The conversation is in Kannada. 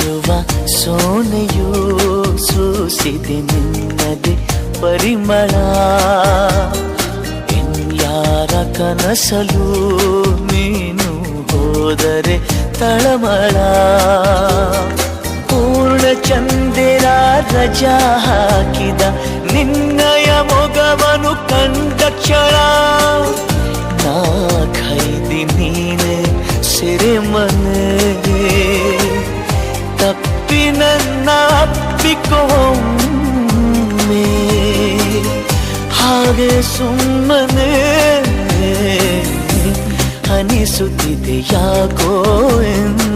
ನಲಿಯುವ ಸೋನೆಯೂ ಸೂಸಿದೆ ನಿನ್ನದೆ ಪರಿಮಳ. ಇನ್ಯಾರ ಕನಸಲು ನೀನು ಹೋದರೆ ತಳಮಳ. ಪೂರ್ಣ ಚಂದಿರ ರಜಾ ಹಾಕಿದ ನಿನ್ನಯ ಮೊಗವನು ಕಂಡ ಕ್ಷಣ. ನಾ ಖೈದಿ ನೀನೆ ಸೆರೆಮನೆ. ತಪ್ಪಿ ನನ್ನ ಅಪ್ಪಿಕೊಮ್ಮೆ ಹಾಗೆ ಸುಮ್ಮನೆ ಅನಿಸುತ್ತಿದೆ ಯಾಕೋ ಎಂದು.